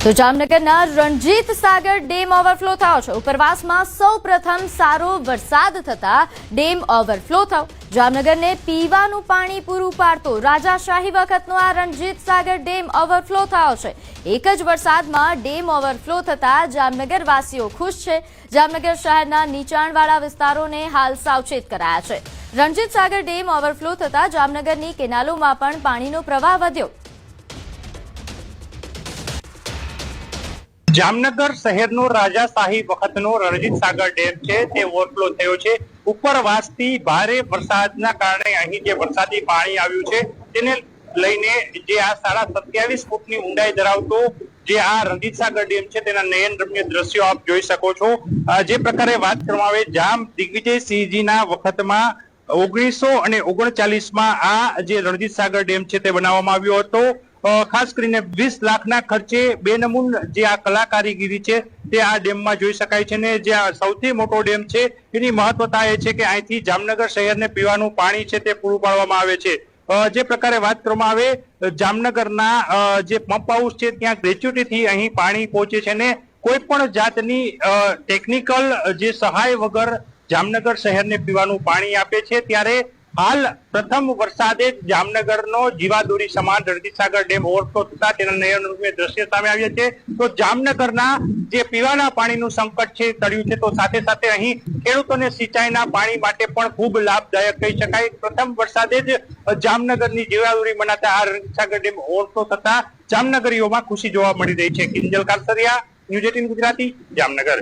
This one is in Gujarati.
તો જામનગરના રણજીત સાગર ડેમ ઓવરફ્લો થયો છે। ઉપરવાસમાં સૌપ્રથમ સારો વરસાદ થતા ડેમ ઓવરફ્લો થયો। જામનગરને પીવાનું પાણી પૂરું પાડતો રાજાશાહી વખતનો આ રણજીત સાગર ડેમ ઓવરફ્લો થયો છે। એક જ વરસાદમાં ડેમ ઓવરફ્લો થતા જામનગર વાસીઓ ખુશ છે। જામનગર શહેરના નીચાણવાળા વિસ્તારોને હાલ સાવચેત કરાયા છે। રણજીત સાગર ડેમ ઓવરફ્લો થતા જામનગરની કેનાલોમાં પણ પાણીનો પ્રવાહ વધ્યો। જામનગર શહેરનો રાજાશાહી વખતનો રણજીત સાગર ડેમ છે તે ઓવરફ્લો થયો છે। ઉપરવાસથી ભારે વરસાદના કારણે અહીં જે વરસાદી પાણી આવ્યું છે તેને લઈને જે આ 27.5 ફૂટની ઊંડાઈ ધરાવતો જે આ રણજીત સાગર ડેમ છે તેના નયનરમ્ય દ્રશ્યો આપ જોઈ શકો છો। જે પ્રકારે વાત કરવામાં આવે જામ દિગ્વિજયસિંહજીના વખતમાં 1939માં આ જે રણજીત સાગર ડેમ છે તે બનાવવામાં આવ્યો હતો। ખાસ કરીને 20 લાખના ખર્ચે બેનમૂન જે આ કલાકારીગીરી છે તે આ ડેમમાં જોઈ શકાય છે। ને જે આ સૌથી મોટો ડેમ છે એની મહત્વતા એ છે કે અહીંથી જામનગર શહેરને પીવાનું પાણી છે તે પૂરું પાડવામાં આવે છે। જે પ્રકારે વાત કરવામાં આવે જામનગરના જે પંપ હાઉસ છે ત્યાં ગ્રેચ્યુટીથી અહીં પાણી પહોંચે છે ને કોઈ પણ જાતની ટેકનિકલ જે સહાય વગર જામનગર શહેરને પીવાનું પાણી આપે છે। ત્યારે હાલ પ્રથમ વરસાદે જામનગરનો જીવાદોરી સમાન રણજીત સાગર ડેમ ઓવરફ્લો થતા તેના નયનરમ્ય દ્રશ્ય સામે આવ્યા છે। તો જામનગરના જે પીવાના પાણીનું સંકટ છે ટળ્યું છે તો સાથે સાથે અહીં ખેડૂતોને સિંચાઈના પાણી માટે પણ ખૂબ લાભદાયક કહી શકાય। પ્રથમ વરસાદે જ જામનગરની જીવાદોરી બનાતા આ રણજીત સાગર ડેમ ઓવરફ્લો થતા જામનગરીઓમાં ખુશી જોવા મળી રહી છે। કિંજલ કારસરિયા, ન્યૂઝ 18 ગુજરાતી, જામનગર।